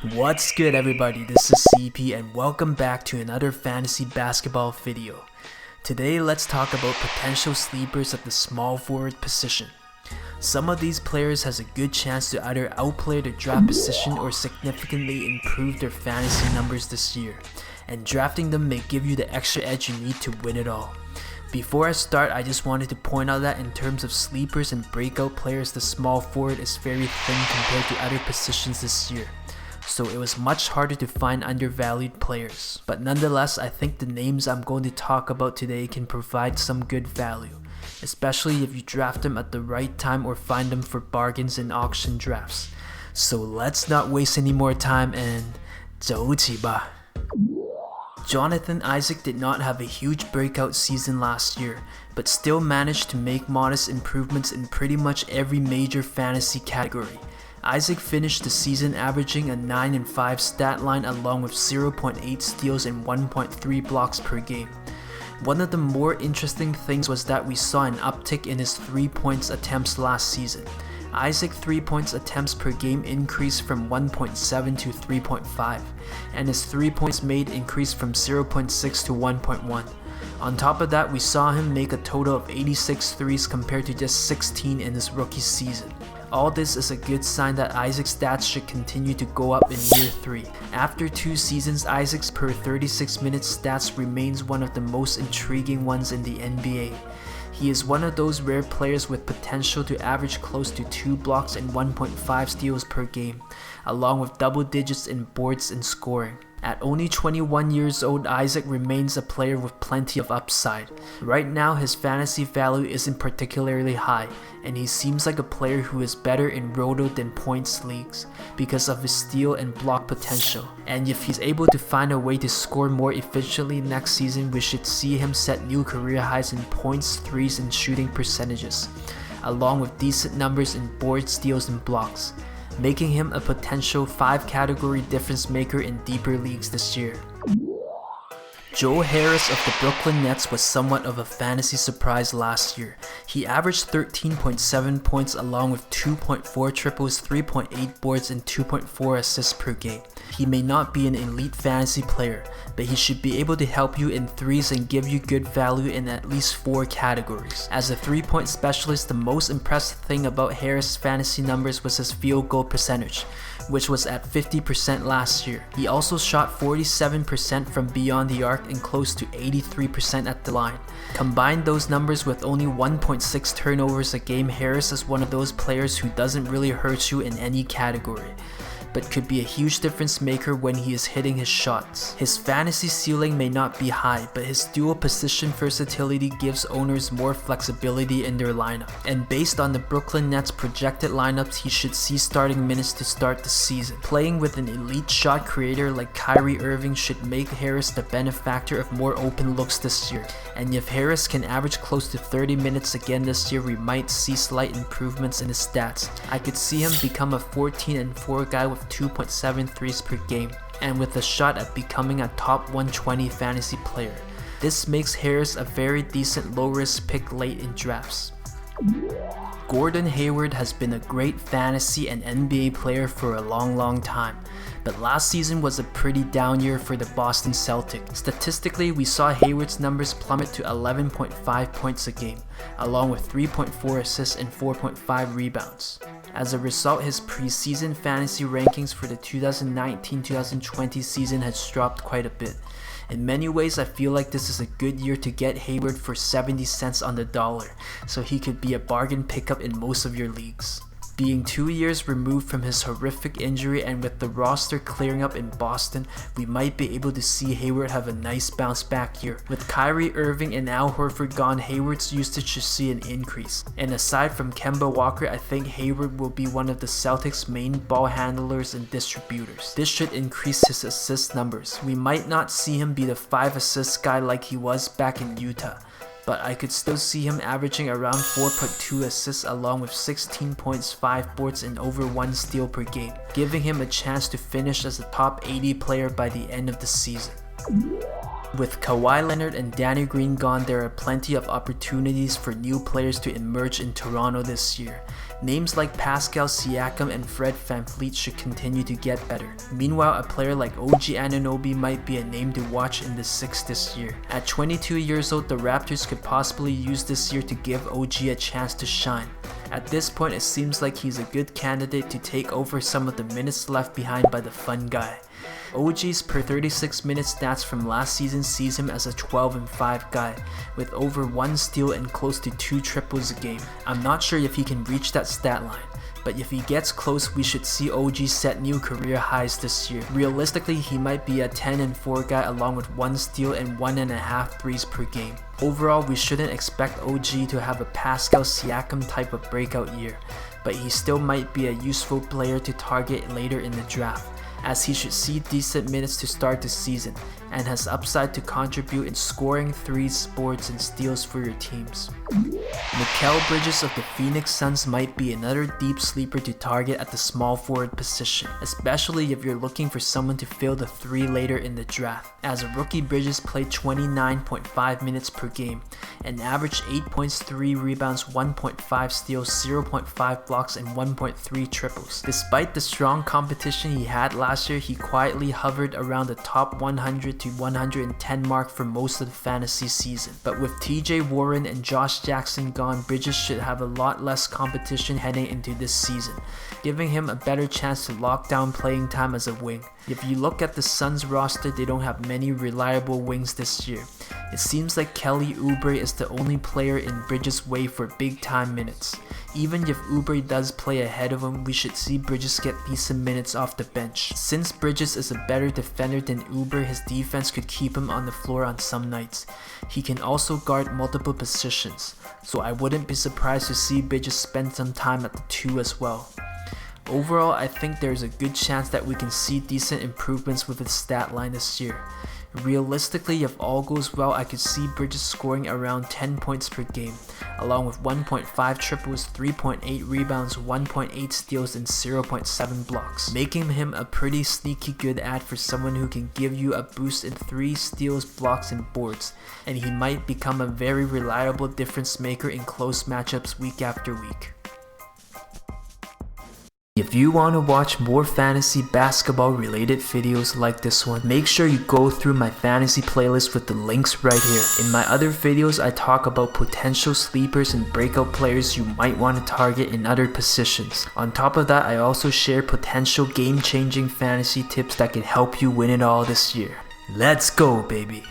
What's good everybody, this is CP and welcome back to another fantasy basketball video. Today let's talk about potential sleepers at the small forward position. Some of these players has a good chance to either outplay their draft position or significantly improve their fantasy numbers this year, and drafting them may give you the extra edge you need to win it all. Before I start, I just wanted to point out that in terms of sleepers and breakout players, the small forward is very thin compared to other positions this year. So it was much harder to find undervalued players. But nonetheless, I think the names I'm going to talk about today can provide some good value, especially if you draft them at the right time or find them for bargains in auction drafts. So let's not waste any more time and 走起吧. Jonathan Isaac did not have a huge breakout season last year, but still managed to make modest improvements in pretty much every major fantasy category. Isaac finished the season averaging a 9 and 5 stat line along with 0.8 steals and 1.3 blocks per game. One of the more interesting things was that we saw an uptick in his 3-point attempts last season. Isaac 3-point attempts per game increased from 1.7 to 3.5, and his 3-points made increased from 0.6 to 1.1. On top of that, we saw him make a total of 86 threes compared to just 16 in his rookie season. All this is a good sign that Isaac's stats should continue to go up in year 3. After 2 seasons, Isaac's per 36 minutes stats remains one of the most intriguing ones in the NBA. He is one of those rare players with potential to average close to 2 blocks and 1.5 steals per game, along with double digits in boards and scoring. At only 21 years old, Isaac remains a player with plenty of upside. Right now, his fantasy value isn't particularly high, and he seems like a player who is better in roto than points leagues because of his steal and block potential. And if he's able to find a way to score more efficiently next season, we should see him set new career highs in points, threes, and shooting percentages, along with decent numbers in boards, steals, and blocks, making him a potential 5-category difference maker in deeper leagues this year. Joe Harris of the Brooklyn Nets was somewhat of a fantasy surprise last year. He averaged 13.7 points along with 2.4 triples, 3.8 boards, and 2.4 assists per game. He may not be an elite fantasy player, but he should be able to help you in threes and give you good value in at least 4 categories. As a 3-point specialist, the most impressive thing about Harris' fantasy numbers was his field goal percentage, which was at 50% last year. He also shot 47% from beyond the arc and close to 83% at the line. Combine those numbers with only 1.6 turnovers a game, Harris is one of those players who doesn't really hurt you in any category, but could be a huge difference maker when he is hitting his shots. His fantasy ceiling may not be high, but his dual position versatility gives owners more flexibility in their lineup. And based on the Brooklyn Nets projected lineups, he should see starting minutes to start the season. Playing with an elite shot creator like Kyrie Irving should make Harris the benefactor of more open looks this year. And if Harris can average close to 30 minutes again this year, we might see slight improvements in his stats. I could see him become a 14 and 4 guy with 2.7 threes per game, and with a shot at becoming a top 120 fantasy player. This makes Harris a very decent low-risk pick late in drafts. Gordon Hayward has been a great fantasy and NBA player for a long time, but last season was a pretty down year for the Boston Celtics. Statistically, we saw Hayward's numbers plummet to 11.5 points a game, along with 3.4 assists and 4.5 rebounds. As a result, his preseason fantasy rankings for the 2019-2020 season has dropped quite a bit. In many ways, I feel like this is a good year to get Hayward for 70 cents on the dollar, so he could be a bargain pickup in most of your leagues. Being 2 years removed from his horrific injury and with the roster clearing up in Boston, we might be able to see Hayward have a nice bounce back year. With Kyrie Irving and Al Horford gone, Hayward's usage should see an increase. And aside from Kemba Walker, I think Hayward will be one of the Celtics' main ball handlers and distributors. This should increase his assist numbers. We might not see him be the 5 assist guy like he was back in Utah, but I could still see him averaging around 4.2 assists along with 16 points, 5 boards, and over 1 steal per game, giving him a chance to finish as a top 80 player by the end of the season. With Kawhi Leonard and Danny Green gone, there are plenty of opportunities for new players to emerge in Toronto this year. Names like Pascal Siakam and Fred VanVleet should continue to get better. Meanwhile, a player like OG Anunoby might be a name to watch in the Six this year. At 22 years old, the Raptors could possibly use this year to give OG a chance to shine. At this point, it seems like he's a good candidate to take over some of the minutes left behind by the fun guy. OG's per 36 minute stats from last season sees him as a 12-5 guy, with over 1 steal and close to 2 triples a game. I'm not sure if he can reach that stat line, but if he gets close, we should see OG set new career highs this year. Realistically, he might be a 10-4 guy along with 1 steal and 1.5 threes per game. Overall, we shouldn't expect OG to have a Pascal Siakam type of breakout year, but he still might be a useful player to target later in the draft, as he should see decent minutes to start the season and has upside to contribute in scoring, threes, boards, and steals for your teams. Mikal Bridges of the Phoenix Suns might be another deep sleeper to target at the small forward position, especially if you're looking for someone to fill the 3 later in the draft. As a rookie, Bridges played 29.5 minutes per game and averaged 8 points, 3 rebounds, 1.5 steals, 0.5 blocks, and 1.3 triples. Despite the strong competition he had last year, he quietly hovered around the top 100 to 110 mark for most of the fantasy season. But with TJ Warren and Josh Jackson gone, Bridges should have a lot less competition heading into this season, giving him a better chance to lock down playing time as a wing. If you look at the Suns roster, they don't have many reliable wings this year. It seems like Kelly Oubre is the only player in Bridges' way for big time minutes. Even if Oubre does play ahead of him, we should see Bridges get decent minutes off the bench. Since Bridges is a better defender than Oubre, his defense could keep him on the floor on some nights. He can also guard multiple positions, so I wouldn't be surprised to see Bridges spend some time at the 2 as well. Overall, I think there's a good chance that we can see decent improvements with his stat line this year. Realistically, if all goes well, I could see Bridges scoring around 10 points per game, along with 1.5 triples, 3.8 rebounds, 1.8 steals, and 0.7 blocks, making him a pretty sneaky good ad for someone who can give you a boost in 3 steals, blocks, and boards, and he might become a very reliable difference maker in close matchups week after week. If you want to watch more fantasy basketball related videos like this one, make sure you go through my fantasy playlist with the links right here. In my other videos, I talk about potential sleepers and breakout players you might want to target in other positions. On top of that, I also share potential game-changing fantasy tips that can help you win it all this year. Let's go, baby!